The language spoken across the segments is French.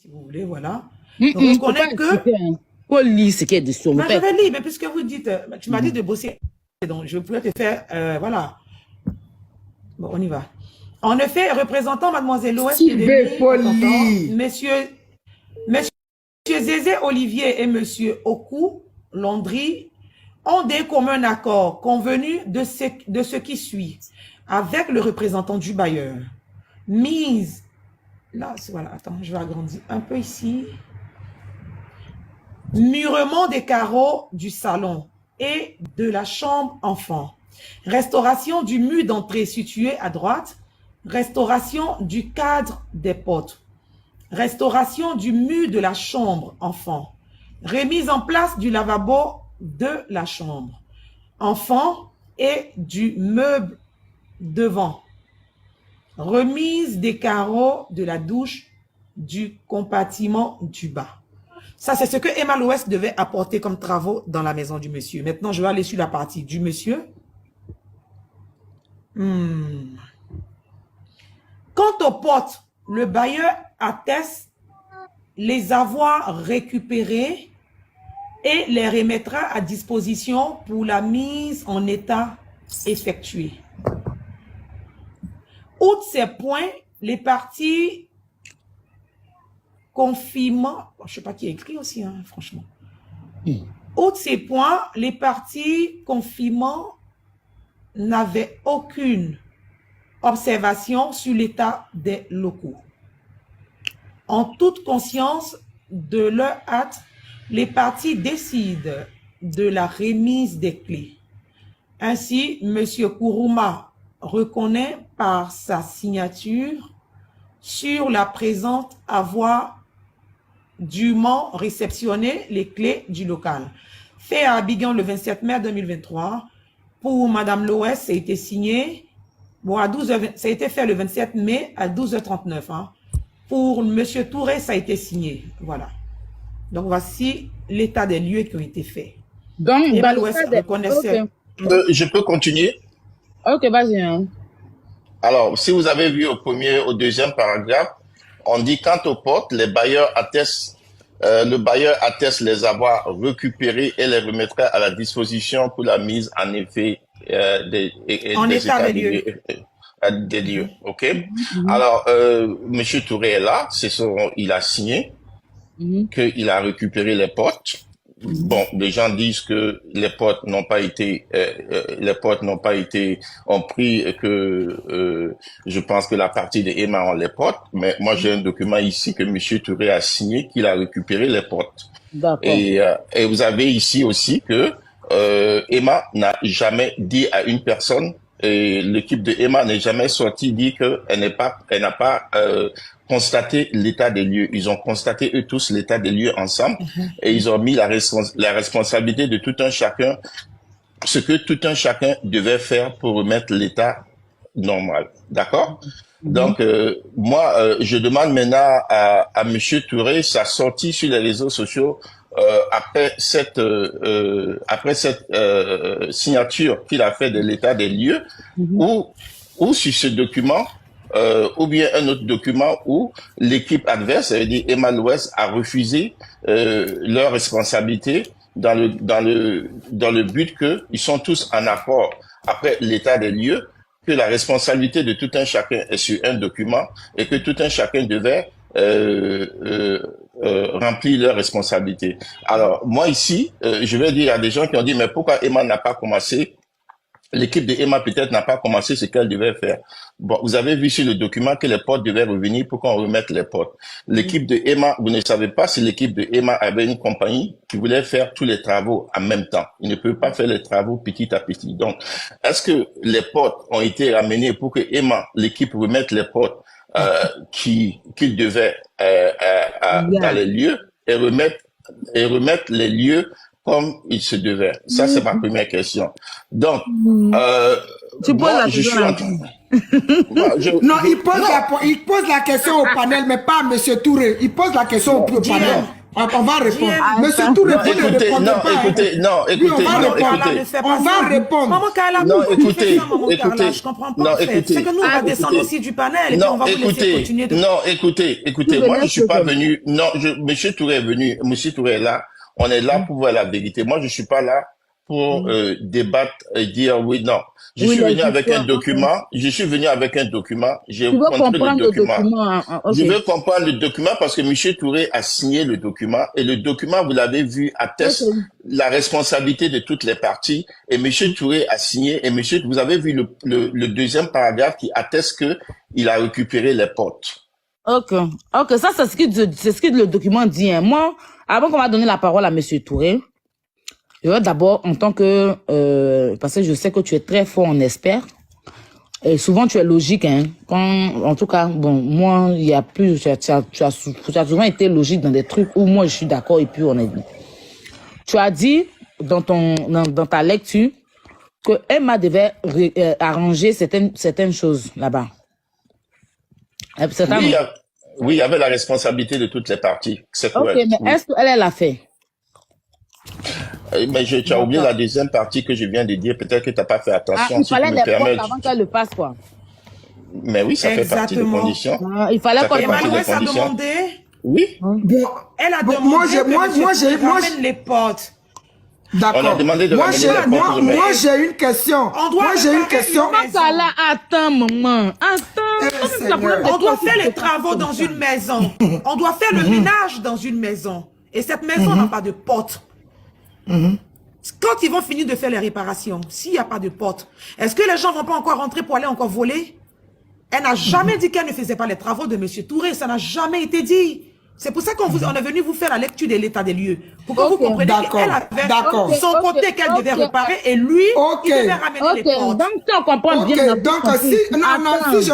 si vous voulez, voilà. Reconnaître que... Faut lire ce qui est dessus. Mais je vais lire, mais puisque vous dites, tu m'as dit de bosser, donc je pourrais te faire, voilà. Bon, on y va. En effet, représentant Mademoiselle Loès, messieurs Zézé Olivier et Monsieur Oku Landry ont d'un commun accord convenu de ce qui suit, avec le représentant du bailleur. Mise, là, voilà, attends, je vais agrandir un peu ici. Murement des carreaux du salon et de la chambre enfant. Restauration du mur d'entrée situé à droite. Restauration du cadre des portes. Restauration du mur de la chambre enfant. Remise en place du lavabo de la chambre enfant et du meuble devant. Remise des carreaux de la douche du compartiment du bas. Ça, c'est ce que Emma Loès devait apporter comme travaux dans la maison du monsieur. Maintenant, je vais aller sur la partie du monsieur. Quant aux portes, le bailleur atteste les avoir récupérées et les remettra à disposition pour la mise en état effectuée. Outre ces points, les parties confirmant, je ne sais pas qui a écrit aussi, hein, franchement. Outre ces points, les parties confirmant n'avaient aucune observation sur l'état des locaux. En toute conscience de leur acte, les parties décident de la remise des clés. Ainsi, M. Kourouma reconnaît par sa signature sur la présente avoir dûment réceptionné les clés du local. Fait à Abidjan le 27 mai 2023. Pour Madame Loès, ça a été signé. Bon, à 12h, ça a été fait le 27 mai à 12h39. Hein. Pour Monsieur Touré, ça a été signé. Voilà. Donc, voici l'état des lieux qui ont été faits. Donc, Emma Loès reconnaissait... Okay. Je peux continuer? Ok, vas-y. Hein. Alors, si vous avez vu au deuxième paragraphe, on dit quant aux portes, les bailleurs attestent, le bailleur atteste les avoir récupérés et les remettra à la disposition pour la mise en effet des états des lieux. Ok. Alors, Monsieur Touré est là, il a signé qu'il a récupéré les portes. Bon, les gens disent que les portes n'ont pas été, ont pris que, je pense que la partie de Emma ont les portes, mais moi j'ai un document ici que Monsieur Touré a signé qu'il a récupéré les portes. Et vous avez ici aussi que Emma n'a jamais dit à une personne, et l'équipe de Emma n'est jamais sortie dire qu'elle n'a pas constaté l'état des lieux. Ils ont constaté eux tous l'état des lieux ensemble et ils ont mis la responsabilité de tout un chacun, ce que tout un chacun devait faire pour remettre l'état normal. D'accord? Donc, moi, je demande maintenant à Monsieur Touré sa sortie sur les réseaux sociaux après cette signature qu'il a fait de l'état des lieux, ou sur ce document, ou bien un autre document où l'équipe adverse, ça veut dire Emma Loès, a refusé leur responsabilité dans le but que ils sont tous en accord après l'état des lieux, que la responsabilité de tout un chacun est sur un document et que tout un chacun devait remplir leurs responsabilités. Alors, moi ici, je vais dire à des gens qui ont dit, mais pourquoi Emma n'a pas commencé? L'équipe de Emma peut-être n'a pas commencé ce qu'elle devait faire. Bon, vous avez vu sur le document que les portes devaient revenir pour qu'on remette les portes. L'équipe de Emma, vous ne savez pas si l'équipe de Emma avait une compagnie qui voulait faire tous les travaux en même temps. Il ne peut pas faire les travaux petit à petit. Donc, est-ce que les portes ont été ramenées pour que Emma, l'équipe, remette les portes qu'il devait dans les lieux et remettre les lieux comme il se devait. Ça, c'est ma première question. Donc, tu poses la question Non, il pose la question au panel, mais pas à M. Touré. Il pose la question au panel. On va répondre. JM. Monsieur Touré, vous ne répondez non, pas. écoutez, non, Oui, écoutez, on va non, répondre. écoutez. On va répondre. Maman Carla, Non, pourquoi tu écoutez, fais ça, Maman Carla? écoutez. Je comprends pas, Non, en fait. écoutez. C'est que nous, on va descendre Écoutez. aussi du panel et puis on Non, va vous laisser écoutez, continuer de... non, écoutez, moi je suis pas venu, non, Monsieur Touré est venu, Monsieur Touré est là, on est là pour voir la vérité. Moi je suis pas là pour débattre et dire oui, non. Je suis venu avec un document, j'ai montré le document. Je veux comprendre le document parce que Monsieur Touré a signé le document et le document, vous l'avez vu, atteste la responsabilité de toutes les parties et Monsieur Touré a signé et vous avez vu le deuxième paragraphe qui atteste que il a récupéré les potes. Ok, ça c'est ce que le document dit. Hein. Moi, avant qu'on va donner la parole à Monsieur Touré, je veux d'abord, en tant que, parce que je sais que tu es très fort en expert, et souvent tu es logique, hein. En tout cas, bon, moi, il y a plus, tu as souvent été logique dans des trucs où moi je suis d'accord et puis on est. Tu as dit dans ta lecture que Emma devait arranger certaines choses là-bas. Oui, il y avait la responsabilité de toutes les parties. C'est correct. Ok, mais est-ce qu'elle l'a fait? Mais tu as oublié la deuxième partie que je viens de dire. Peut-être que tu n'as pas fait attention. Il fallait les potes avant qu'elle le passe, quoi. Mais oui, ça fait partie des conditions. Il fallait qu'on Emmanuel a demandé. Oui. Bon, elle a demandé moi, j'ai les potes. D'accord. On a demandé de moi, j'ai une question. Attends, maman. Attends. On doit faire les travaux dans une maison. On doit faire le ménage dans une maison. Et cette maison n'a pas de porte. Quand ils vont finir de faire les réparations, s'il n'y a pas de porte, est-ce que les gens ne vont pas encore rentrer pour aller encore voler? Elle n'a jamais dit qu'elle ne faisait pas les travaux de M. Touré. Ça n'a jamais été dit. C'est pour ça qu'on est venu vous faire la lecture de l'état des lieux. Pour que vous compreniez qu'elle avait son côté qu'elle devait réparer et lui, il devait ramener les portes. Donc, si on comprend bien. Donc, si je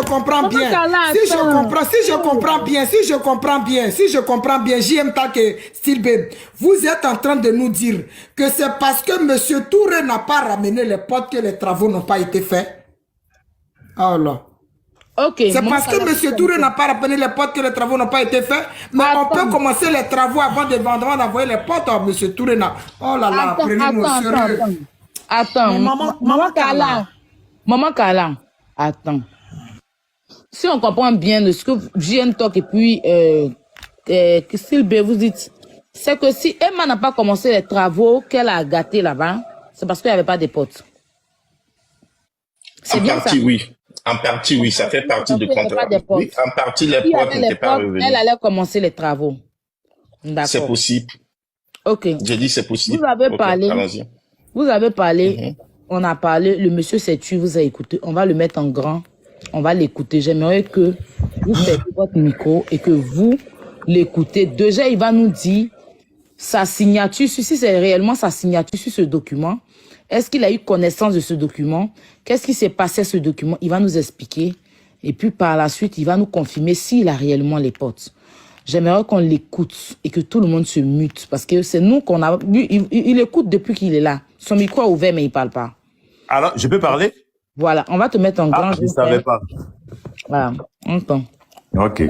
comprends bien, JM Take, Stilbe, vous êtes en train de nous dire que c'est parce que M. Touré n'a pas ramené les portes que les travaux n'ont pas été faits. Oh là. C'est parce que M. Touré n'a pas ramené les portes que les travaux n'ont pas été faits. Mais on peut commencer les travaux avant d'envoyer les portes. Oh, M. Touré n'a... Oh là là, prenez-nous au sérieux. Attends, Maman Carla, attends. Si on comprend bien de ce que JN Talk et puis Stilbe vous dites, c'est que si Emma n'a pas commencé les travaux qu'elle a gâtés là-bas, c'est parce qu'il n'y avait pas de portes. C'est bien ça. Oui. En partie, oui, ça fait partie du contrat. Oui, en partie, les portes n'étaient pas revenues. Elle allait commencer les travaux. D'accord. C'est possible. Ok. J'ai dit c'est possible. Vous avez parlé. On a parlé. Le monsieur s'est tué, vous avez écouté. On va le mettre en grand. On va l'écouter. J'aimerais que vous faites votre micro et que vous l'écoutez. Déjà, il va nous dire sa signature, si c'est réellement sa signature sur ce document. Est-ce qu'il a eu connaissance de ce document? Qu'est-ce qui s'est passé à ce document? Il va nous expliquer. Et puis, par la suite, il va nous confirmer s'il a réellement les portes. J'aimerais qu'on l'écoute et que tout le monde se mute. Parce que c'est nous qu'on a... Il écoute depuis qu'il est là. Son micro est ouvert, mais il ne parle pas. Alors, je peux parler? Voilà, on va te mettre en grand. Je ne savais pas. Voilà, on entend. Ok.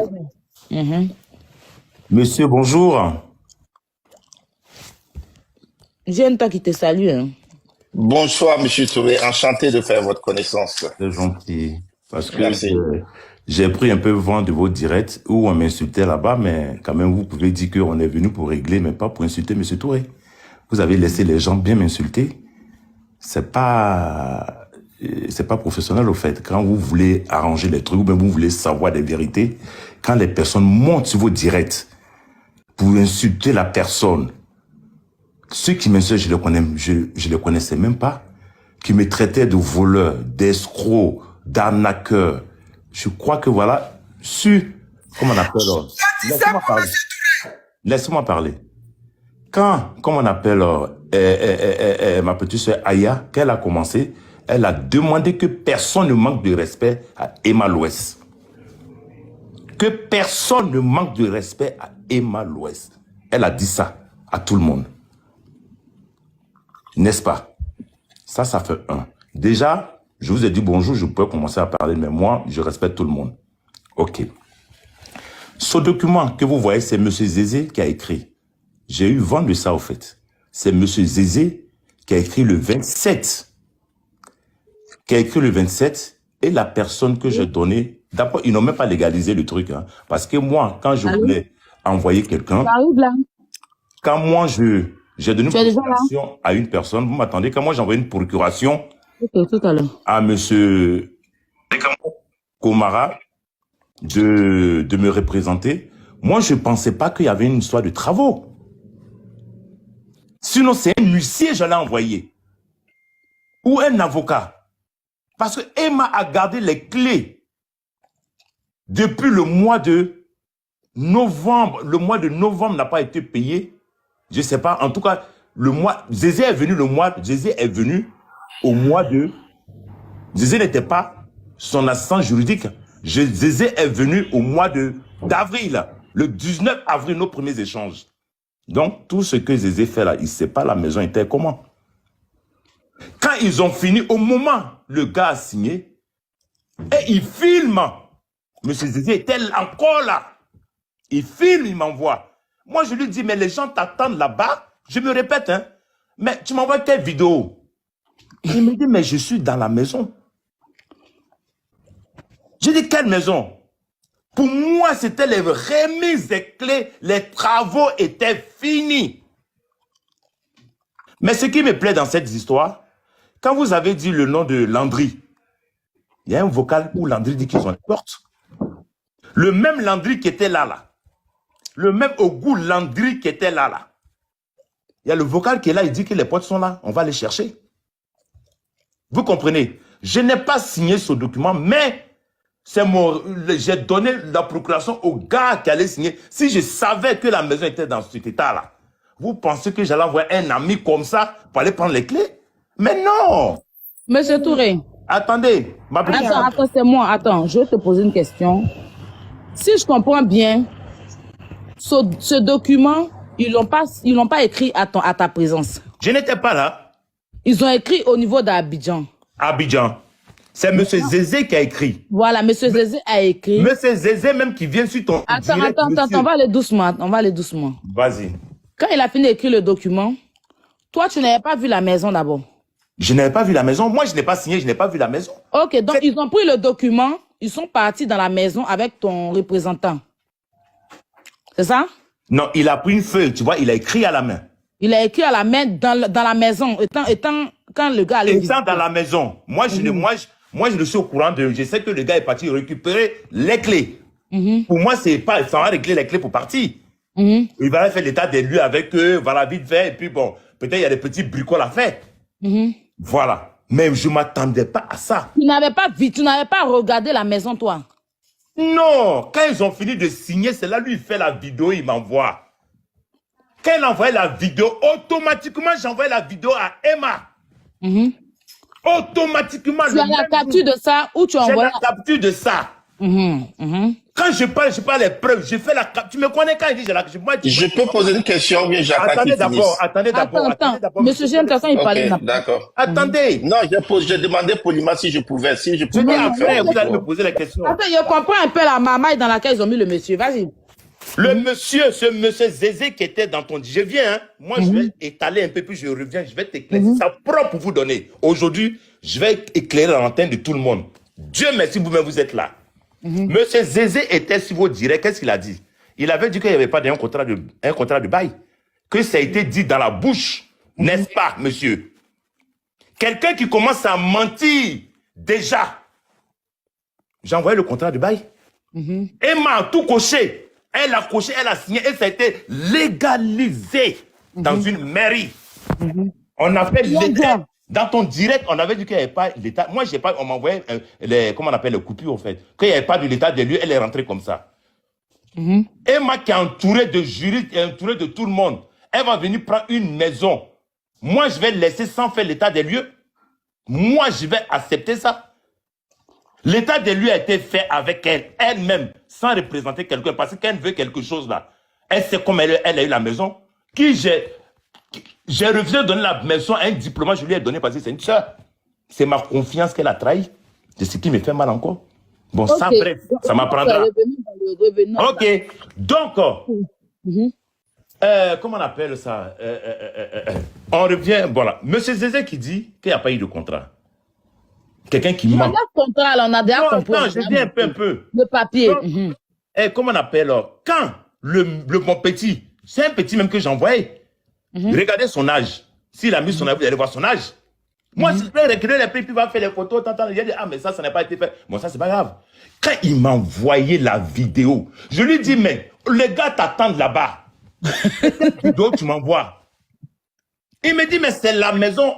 Monsieur, bonjour. J'aime toi qui te salue, hein. Bonsoir, Monsieur Touré. Enchanté de faire votre connaissance. C'est gentil. Parce que j'ai pris un peu vent de vos directs où on m'insultait là-bas, mais quand même, vous pouvez dire qu'on est venu pour régler, mais pas pour insulter Monsieur Touré. Vous avez laissé les gens bien m'insulter. C'est pas professionnel, au fait. Quand vous voulez arranger les trucs, ou même vous voulez savoir des vérités, quand les personnes montent sur vos directs pour insulter la personne, ceux qui m'insultent, je les connaissais même pas, qui me traitaient de voleur, d'escroc, d'arnaqueur. Je crois que voilà, comment on appelle, laisse-moi parler. Quand, comment on appelle, ma petite soeur Aya, qu'elle a commencé, elle a demandé que personne ne manque de respect à Emma Loès. Que personne ne manque de respect à Emma Loès. Elle a dit ça à tout le monde. N'est-ce pas? Ça fait un. Déjà, je vous ai dit bonjour, je peux commencer à parler, mais moi, je respecte tout le monde. Ok. Ce document que vous voyez, c'est M. Zézé qui a écrit. J'ai eu vent de ça, au fait. C'est M. Zézé qui a écrit le 27. Qui a écrit le 27. Et la personne que j'ai donnée... D'abord, ils n'ont même pas légalisé le truc. Hein, parce que moi, quand je voulais envoyer quelqu'un... Quand moi, j'ai donné une procuration à une personne, vous m'attendez, quand moi, j'ai envoyé une procuration à M. Komara de me représenter, moi, je ne pensais pas qu'il y avait une histoire de travaux. Sinon, c'est un huissier, j'allais envoyer. Ou un avocat. Parce que Emma a gardé les clés depuis le mois de novembre. Le mois de novembre n'a pas été payé. Je ne sais pas. En tout cas, Zézé est venu au mois de... Zézé n'était pas son assistant juridique. Zézé est venu au mois d'avril. Le 19 avril, nos premiers échanges. Donc, tout ce que Zézé fait là, il ne sait pas la maison était comment. Quand ils ont fini, au moment, le gars a signé, et il filme. Monsieur Zézé était encore là. Il filme, il m'envoie. Moi, je lui dis, mais les gens t'attendent là-bas. Je me répète, hein. Mais tu m'envoies quelle vidéo? Il me dit, mais je suis dans la maison. J'ai dit, quelle maison? Pour moi, c'était les remises des clés. Les travaux étaient finis. Mais ce qui me plaît dans cette histoire, quand vous avez dit le nom de Landry, il y a un vocal où Landry dit qu'ils ont les portes. Le même Landry qui était là. Le même Ogou Landry qui était là. Il y a le vocal qui est là, il dit que les portes sont là. On va les chercher. Vous comprenez? Je n'ai pas signé ce document, mais j'ai donné la procuration au gars qui allait signer. Si je savais que la maison était dans cet état-là, vous pensez que j'allais envoyer un ami comme ça pour aller prendre les clés? Mais non! Monsieur Touré. Attendez. Attends, c'est moi. Attends, je vais te poser une question. Si je comprends bien, ce document, ils l'ont pas écrit à ta présence. Je n'étais pas là. Ils ont écrit au niveau d'Abidjan. Abidjan. C'est M. Zézé qui a écrit. Voilà, M. Zézé a écrit. M. Zézé même qui vient sur ton direct, Attends, on va aller doucement. Vas-y. Quand il a fini d'écrire le document, toi, tu n'avais pas vu la maison d'abord. Je n'avais pas vu la maison. Moi, je n'ai pas signé, je n'ai pas vu la maison. Ok, donc ils ont pris le document, ils sont partis dans la maison avec ton représentant. C'est ça? Non, il a pris une feuille, tu vois, il a écrit à la main. Il a écrit à la main dans la maison, quand le gars allait visiter. Étant dans la maison. Moi, je suis au courant je sais que le gars est parti récupérer les clés. Pour moi, c'est pas, ça va régler les clés pour partir. Il va faire l'état des lieux avec eux, voilà, vite fait, et puis bon, peut-être il y a des petits bricoles à faire. Voilà. Mais je ne m'attendais pas à ça. Tu n'avais pas regardé la maison, toi? Non. Quand ils ont fini de signer, c'est là, lui, il fait la vidéo, il m'envoie. Quand il envoie la vidéo, automatiquement, j'envoie la vidéo à Emma. Automatiquement. Tu as la capture de ça ou tu envoies? J'ai la capture de ça. Quand je parle les preuves, je fais la capture. Tu me connais quand il dit je peux poser une question, bien j'attends. Attendez d'abord. Monsieur Jean, il parlait. D'accord. Attendez. Non, j'ai demandé poliment si je pouvais. Si je pouvais. Après, vous allez me poser la question. Attends, je comprends un peu la mamaille dans laquelle ils ont mis le monsieur. Vas-y. Le monsieur, ce monsieur Zézé qui était dans ton... Je viens, hein. Moi, je vais étaler un peu, puis je reviens, je vais t'éclairer. Ça propre pour vous donner. Aujourd'hui, je vais éclairer l'antenne de tout le monde. Dieu merci, vous-même, vous êtes là. Monsieur Zézé était sur vos directs, qu'est-ce qu'il a dit? Il avait dit qu'il n'y avait pas d'un contrat de bail. Que ça a été dit dans la bouche, n'est-ce pas, monsieur? Quelqu'un qui commence à mentir, déjà. J'ai envoyé le contrat de bail. Emma a tout coché. Elle a coché, elle a signé, et ça a été légalisé dans une mairie. On a fait l'État. Dans ton direct, on avait dit qu'il n'y avait pas l'État. Moi, on m'envoyait comment on appelle les coupures, en fait. Qu'il n'y avait pas de l'État des lieux, elle est rentrée comme ça. Emma qui est entourée de juristes et entourée de tout le monde, elle va venir prendre une maison. Moi, je vais laisser sans faire l'État des lieux. Moi, je vais accepter ça. L'état des lieux a été fait avec elle-même, sans représenter quelqu'un, parce qu'elle veut quelque chose là. Elle sait comment elle a eu la maison. J'ai refusé de donner la maison à un diplôme, je lui ai donné parce que c'est une soeur. C'est ma confiance qu'elle a trahi. C'est ce qui me fait mal encore. Bon, ça, bref, ça m'apprendra. Ok, donc, comment on appelle ça? On revient, voilà. Monsieur Zézé qui dit qu'il n'y a pas eu de contrat. Quelqu'un qui ment. On a le contrat, là, on a déjà compris. Non, je dis un peu. Le papier. Donc, comment on appelle? Quand le bon petit, c'est un petit même que j'envoyais, regardez son âge. S'il a mis son âge, vous allez voir son âge. Moi, si je peux reculer les prix, puis il va faire les photos, il dit, ah, mais ça n'a pas été fait. Bon, ça, c'est pas grave. Quand il m'a envoyé la vidéo, je lui dis, mais les gars t'attendent là-bas. Quelle vidéo tu m'envoies? Il me dit, mais c'est la maison.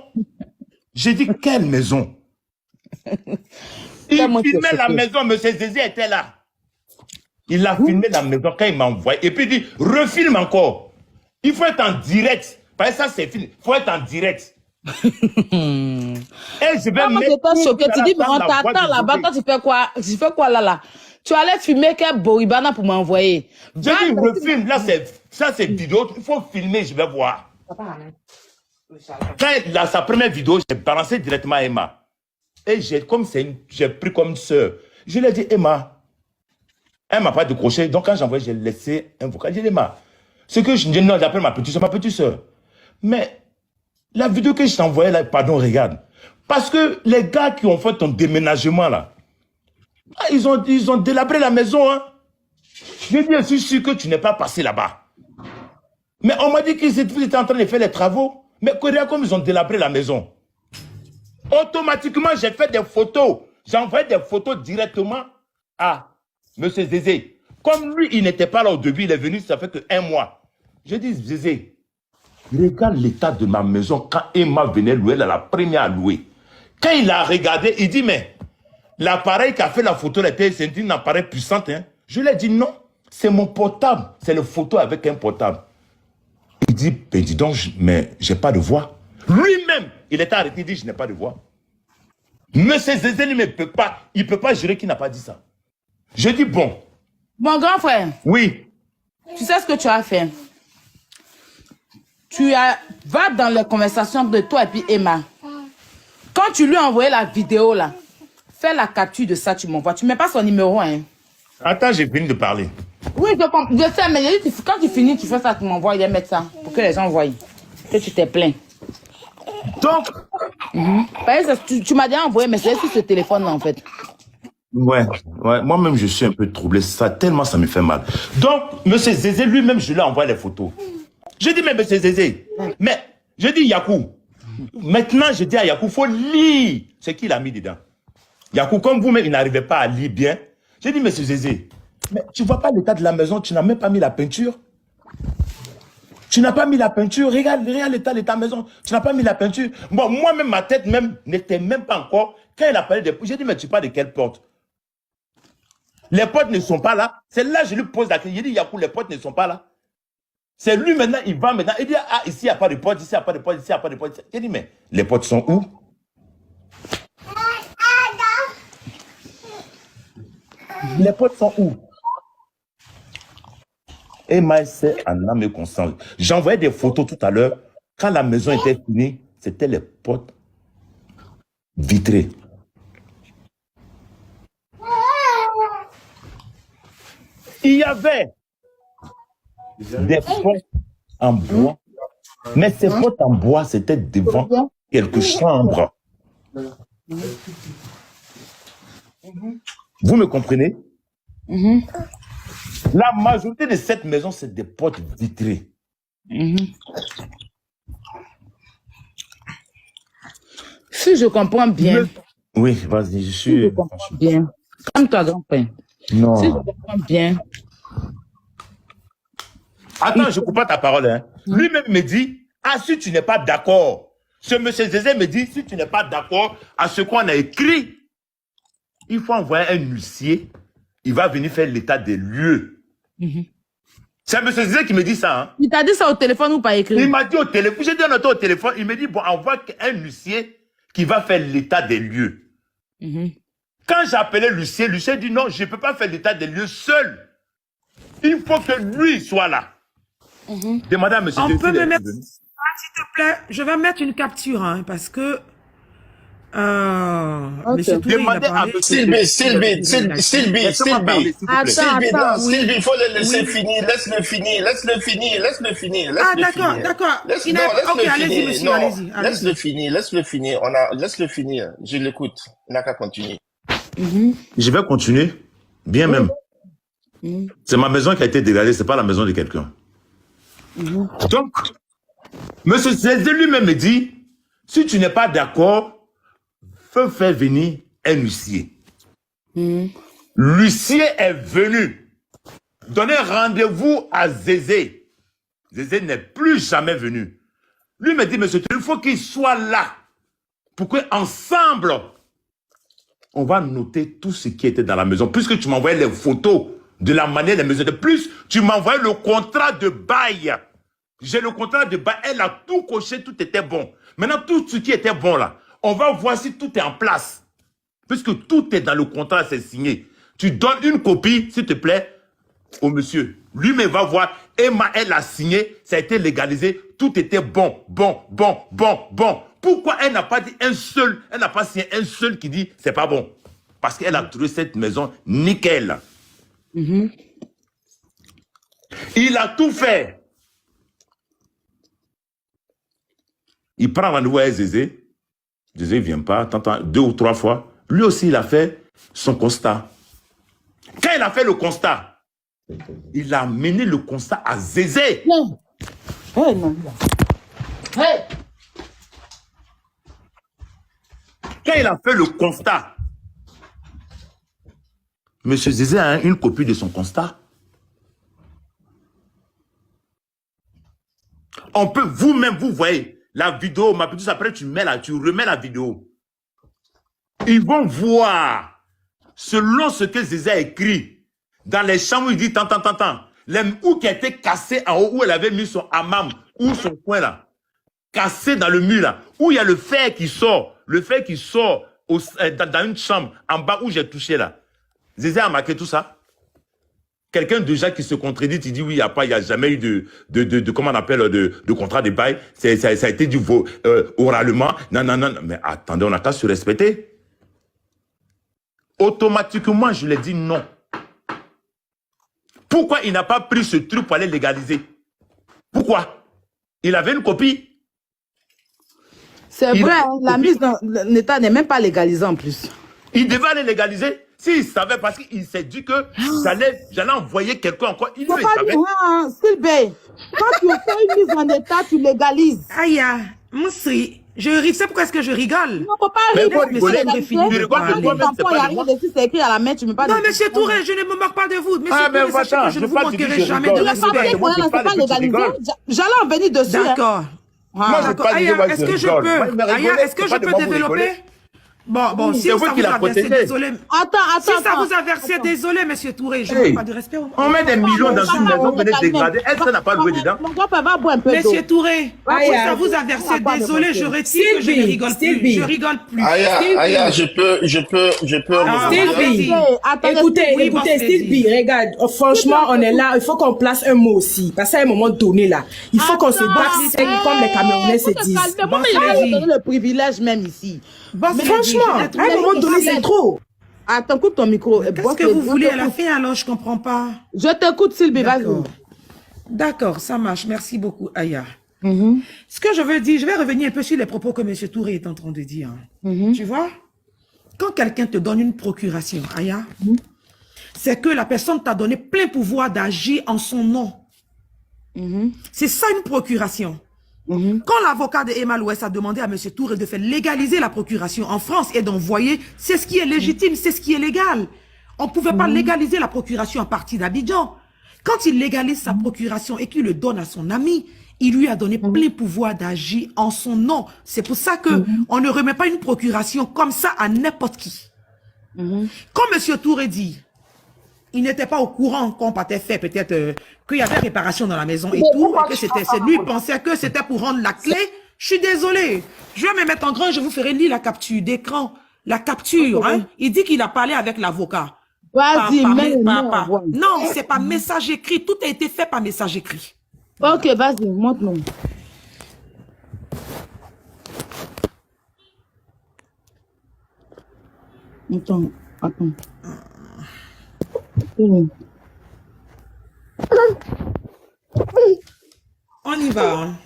J'ai dit, quelle maison? Il filmait la maison, M. Zézé était là. Il a filmé la maison quand il m'a envoyé. Et puis il dit, refilme encore. Il faut être en direct. Parce que ça, c'est fini. Il faut être en direct. Et je vais moi, j'étais choqué. Tu dis, mais on t'attend là-bas. Toi, tu fais quoi? Tu fais quoi là? Tu allais filmer quel Boribana pour m'envoyer. Je dis, refilme. Là, c'est vidéo. Il faut filmer, je vais voir. Quand il a sa première vidéo, j'ai balancé directement à Emma. Et j'ai pris comme une soeur. Je lui ai dit, Emma, elle ne m'a pas décroché. Donc, quand j'envoie, j'ai laissé un vocal. J'ai dit, Emma, ce que je dis, non, j'appelle ma petite soeur. Mais la vidéo que je t'ai envoyée, là, pardon, regarde. Parce que les gars qui ont fait ton déménagement, là, ils ont délabré la maison. Hein. Je dis, je suis sûr que tu n'es pas passé là-bas. Mais on m'a dit que vous étiez en train de faire les travaux. Mais regarde comme ils ont délabré la maison. Automatiquement, j'ai fait des photos. J'ai envoyé des photos directement à M. Zézé. Comme lui, il n'était pas là au début, il est venu, ça fait que 1 mois. Je dis, Zézé, regarde l'état de ma maison quand Emma venait louer, elle a la première à louer. Quand il a regardé, il dit, mais l'appareil qui a fait la photo, c'est un appareil puissant. Hein? Je lui ai dit, non, c'est mon portable. C'est le photo avec un portable. Il dit, ben dis donc, mais j'ai pas de voix. Lui-même, il était arrêté, il dit, je n'ai pas de voix. Monsieur Zézé ne peut pas, il ne peut pas jurer qu'il n'a pas dit ça. Je dis, bon. Mon grand frère. Oui. Tu sais ce que tu as fait? Va dans les conversations de toi et puis Emma. Quand tu lui as envoyé la vidéo là, fais la capture de ça, tu m'envoies. Tu ne mets pas son numéro, hein. Attends, j'ai fini de parler. Oui, je sais, mais quand tu finis, tu fais ça, tu m'envoies, il va mettre ça pour que les gens voient que tu t'es plaint. Donc, tu m'as déjà envoyé, mais c'est sur ce téléphone-là, en fait. Ouais, moi-même, je suis un peu troublé. Ça, tellement ça me fait mal. Donc, M. Zézé, lui-même, je lui ai envoyé les photos. Je dis, mais M. Zézé, mais je dis, Yakou, maintenant, je dis à Yakou, il faut lire ce qu'il a mis dedans. Yakou, comme vous-même, il n'arrivait pas à lire bien. Je dis, M. Zézé, mais tu ne vois pas l'état de la maison, tu n'as même pas mis la peinture. Tu n'as pas mis la peinture, regarde l'état de ta maison, tu n'as pas mis la peinture. Bon, moi-même, ma tête même n'était même pas encore. Quand il a parlé des portes, j'ai dit, mais tu parles de quelle porte? Les portes ne sont pas là. C'est là que je lui pose la question. Il dit, Yakou, les portes ne sont pas là. C'est lui maintenant, il va maintenant, il dit, ah, ici, il n'y a pas de porte, ici, il n'y a pas de porte, ici, il n'y a pas de porte. J'ai dit, mais les portes sont où? Les portes sont où? Emma, c'est un âme consciente. J'envoyais des photos tout à l'heure. Quand la maison était finie, c'était les portes vitrées. Il y avait des portes en bois, mais ces portes en bois, c'était devant quelques chambres. Vous me comprenez? La majorité de cette maison, c'est des portes vitrées. Si je comprends bien. Oui, vas-y, je suis... Si je comprends bien. Comme toi, grand-père. Non. Si je comprends bien. Attends, je ne coupe pas ta parole. Hein. Lui-même me dit, ah, si tu n'es pas d'accord. Ce monsieur Zézé me dit, si tu n'es pas d'accord à ce qu'on a écrit, il faut envoyer un huissier. Il va venir faire l'état des lieux. C'est M. Zézé qui me dit ça. Hein. Il t'a dit ça au téléphone ou pas écrit? Il m'a dit au téléphone. J'ai dit un autre au téléphone. Il me dit, bon, envoie un huissier qui va faire l'état des lieux. Quand j'ai appelé l'huissier, l'huissier dit non, je ne peux pas faire l'état des lieux seul. Il faut que lui soit là. Demandez à M. On peut me mettre, s'il te plaît, je vais mettre une capture, hein, parce que Monsieur Touré, Demandez à monsieur... Sylvie, il faut le laisser finir. Laisse-le finir. Ah, d'accord. Ok, allez-y, monsieur, allez-y. Laisse-le finir. Laisse-le finir. Je l'écoute. Il n'a qu'à continuer. Je vais continuer. Bien même. C'est ma maison qui a été dégradée, c'est pas la maison de quelqu'un. Donc, monsieur Cézé lui-même me dit, si tu n'es pas d'accord, faut faire venir un huissier. L'huissier est venu donner rendez-vous à Zézé. Zézé n'est plus jamais venu. Lui me dit, monsieur, il faut qu'il soit là pour qu'ensemble, on va noter tout ce qui était dans la maison. Puisque tu m'envoyais les photos de la manière de la maison. De plus, tu m'envoyais le contrat de bail. J'ai le contrat de bail. Elle a tout coché, tout était bon. Maintenant, tout ce qui était bon là, on va voir si tout est en place. Puisque tout est dans le contrat, c'est signé. Tu donnes une copie, s'il te plaît, au monsieur. Lui-même va voir. Emma, elle a signé, ça a été légalisé. Tout était bon. Pourquoi elle n'a pas dit un seul, elle n'a pas signé un seul qui dit c'est pas bon? Parce qu'elle a trouvé cette maison nickel. Il a tout fait. Il prend rendez-vous avec Zézé. Zézé ne vient pas, t'entends 2 ou 3 fois. Lui aussi, il a fait son constat. Quand il a fait le constat, il a mené le constat à Zézé. Non. Hey, non. Hey. Quand il a fait le constat, monsieur Zézé a une copie de son constat. On peut vous-même, vous voyez, la vidéo, ma petite, après tu remets la vidéo. Ils vont voir, selon ce que Zézé a écrit, dans les chambres où il dit, tant, où qui a été cassé en haut, où elle avait mis son hammam, ou son coin là, cassé dans le mur là, où il y a le fer qui sort dans une chambre, en bas où j'ai touché là. Zézé a marqué tout ça. Quelqu'un déjà qui se contredit, il dit oui, il n'y a jamais eu de comment on appelle, de contrat de bail. Ça a été dit oralement. Non. Mais attendez, on n'a qu'à se respecter. Automatiquement, je lui ai dit non. Pourquoi il n'a pas pris ce truc pour aller légaliser? Pourquoi? Il avait une copie. C'est vrai, la mise dans l'État n'est même pas légalisée en plus. Il devait aller légaliser. S'il savait, parce qu'il s'est dit que j'allais envoyer quelqu'un encore. Il le savait. Sylvain, quand tu fais une mise en état, tu légalises. Aïe, Moussi, je ris. C'est pourquoi est-ce que je rigole? Non, faut pas rire. C'est écrit à la main, tu me parles. Non, monsieur Touré, je ne me moque pas de vous. Monsieur Touré, sachez que je ne vous moquerai jamais de respect. C'est pas légalisé. J'allais en venir dessus. D'accord. Aya, est-ce que je peux développer? Bon, si ça vous a versé, désolé. Attends. Si ça vous a versé, désolé, monsieur Touré, je n'ai pas de respect. On met des millions dans une maison pour les dégrader. Elle, ça n'a pas loué dedans. Monsieur Touré, si ça vous a versé, désolé, je retire que je ne rigole plus. Je rigole plus. Aya, je peux. Sylvie, écoutez, Sylvie, regarde, franchement, on est là, il faut qu'on place un mot aussi. Parce qu'à un moment donné, là, il faut qu'on se batte comme les Camerounais se disent. Moi, il a donné le privilège même ici. Mais franchement, à un moment donné, c'est trop. Attends, coupe ton micro. Qu'est-ce que vous voulez à la fin, alors? Je comprends pas. Je t'écoute, Sylvie, vas-y. D'accord, ça marche. Merci beaucoup, Aya. Ce que je veux dire, je vais revenir un peu sur les propos que M. Touré est en train de dire. Tu vois? Quand quelqu'un te donne une procuration, Aya, c'est que la personne t'a donné plein pouvoir d'agir en son nom. C'est ça une procuration. Quand l'avocat de Emma Louès a demandé à M. Touré de faire légaliser la procuration en France et d'envoyer, c'est ce qui est légitime, c'est ce qui est légal. On ne pouvait pas légaliser la procuration à partir d'Abidjan. Quand il légalise sa procuration et qu'il le donne à son ami, il lui a donné plein pouvoir d'agir en son nom. C'est pour ça que on ne remet pas une procuration comme ça à n'importe qui. Quand M. Touré dit, il n'était pas au courant qu'on partait faire peut-être qu'il y avait réparation dans la maison et tout, et que lui pensait que c'était pour rendre la clé. Je suis désolé. Je vais me mettre en grand, je vous ferai lire la capture d'écran. La capture, hein. Il dit qu'il a parlé avec l'avocat. Vas-y, non, c'est pas message écrit. Tout a été fait par message écrit. Ok, vas-y, montre-nous. Attends. On y va. Hein.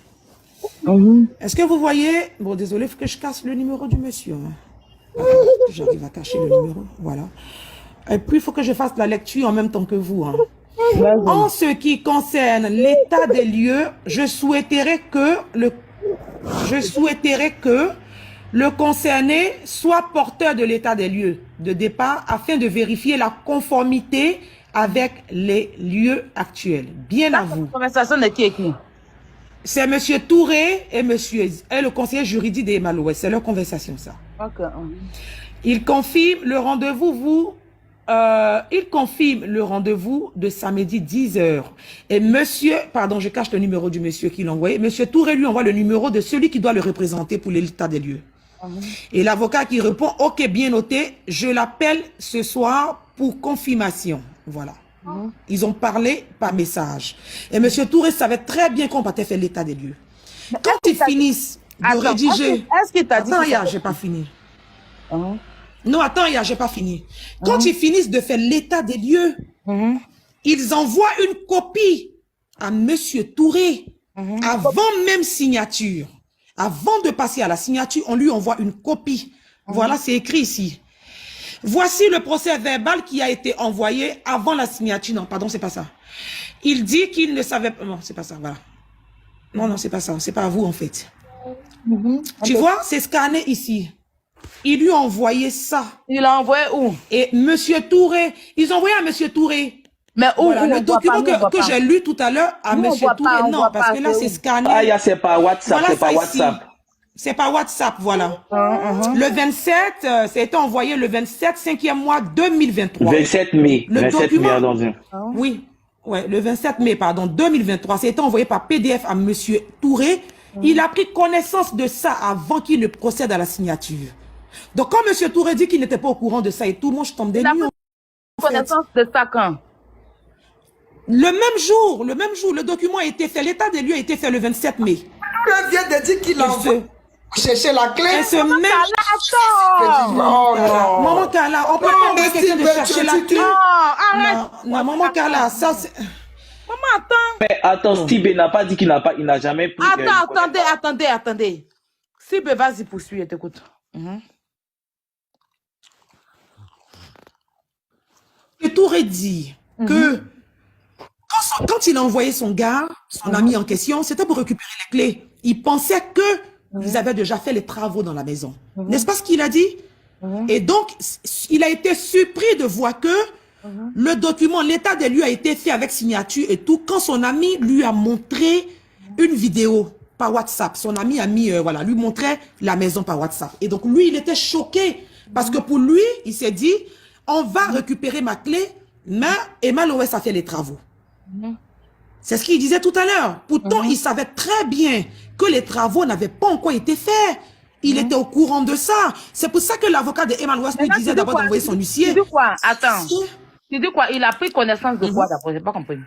Est-ce que vous voyez? Bon, désolé, il faut que je casse le numéro du monsieur. Hein. J'arrive à cacher le numéro. Voilà. Et puis, il faut que je fasse la lecture en même temps que vous. Hein. En ce qui concerne l'état des lieux, je souhaiterais que le concerné soit porteur de l'état des lieux de départ afin de vérifier la conformité avec les lieux actuels. Bien à vous. Conversation de qui avec nous? C'est M. Touré et le conseiller juridique des Malouès. C'est leur conversation, ça. Okay. Il confirme le rendez-vous, de samedi 10h. Et monsieur, pardon, je cache le numéro du monsieur qui l'a envoyé. Monsieur Touré lui envoie le numéro de celui qui doit le représenter pour l'état des lieux. Et l'avocat qui répond, ok, bien noté, je l'appelle ce soir pour confirmation. Voilà. Ils ont parlé par message. Et monsieur Touré savait très bien qu'on partait faire l'état des lieux. Quand ils finissent de rédiger... Est-ce qu'il t'a dit... Attends, j'ai pas fini. Non, attends, j'ai pas fini. Quand ils finissent de faire l'état des lieux, ils envoient une copie à monsieur Touré avant même signature. Avant de passer à la signature, on lui envoie une copie. Voilà, c'est écrit ici. Voici le procès verbal qui a été envoyé avant la signature. Non, pardon, c'est pas ça. Il dit qu'il ne savait pas... Non, c'est pas ça, voilà. Non, c'est pas ça. C'est pas à vous, en fait. Tu vois, c'est scanné ici. Ils lui ont envoyé ça. Il l'a envoyé où? Et monsieur Touré, ils ont envoyé à monsieur Touré. Mais où? Voilà, le document que j'ai lu tout à l'heure à monsieur Touré, non, parce que là, c'est scanné. Ah, c'est pas WhatsApp, voilà, c'est pas WhatsApp. C'est pas WhatsApp, voilà. Le 27, ça a été envoyé le 27, 5e mois 2023. 27 mai. Le 27 document, mai, oui, ouais, le 27 mai, pardon, 2023. Ça a été envoyé par PDF à monsieur Touré. Il a pris connaissance de ça avant qu'il ne procède à la signature. Donc, quand monsieur Touré dit qu'il n'était pas au courant de ça et tout, moi, je tombe des nues. Il a pris connaissance de ça quand? Le même jour, le document a été fait, l'état des lieux a été fait le 27 mai. Il vient de dire qu'il a cherché la clé. Et ce même... Maman Carla, on peut pas empêcher quelqu'un de chercher la clé. Non, arrête. Non, maman Carla, ça c'est... Maman, attends. Mais attends, Steve n'a pas dit qu'il n'a jamais pris... Attendez. Steve, vas-y, poursuis, je t'écoute. Et Touré dit que quand il a envoyé son gars, son ami en question, c'était pour récupérer les clés. Il pensait que ils avaient déjà fait les travaux dans la maison. N'est-ce pas ce qu'il a dit? Et donc, il a été surpris de voir que le document, l'état des lieux a été fait avec signature et tout, quand son ami lui a montré une vidéo par WhatsApp. Son ami a mis, voilà, lui montrait la maison par WhatsApp. Et donc, lui, il était choqué parce que pour lui, il s'est dit, on va récupérer ma clé, mais Emma Loès a fait les travaux. C'est ce qu'il disait tout à l'heure. Pourtant, il savait très bien que les travaux n'avaient pas encore été faits. Il était au courant de ça. C'est pour ça que l'avocat de Emma Loès lui disait d'abord d'envoyer son huissier. Tu dis quoi? Attends. Tu dis quoi? Il a pris connaissance de quoi d'abord? J'ai pas compris.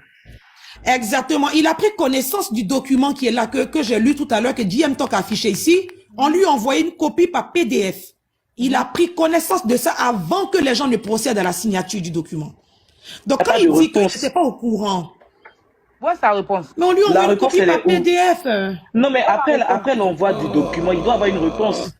Exactement. Il a pris connaissance du document qui est là, que j'ai lu tout à l'heure, que JM Talk a affiché ici. On lui a envoyé une copie par PDF. Il a pris connaissance de ça avant que les gens ne procèdent à la signature du document. Donc, quand il dit qu'il n'était pas au courant... Voilà sa réponse. Mais on lui envoie une copie par PDF. Non, mais après l'envoi du document, il doit avoir une réponse.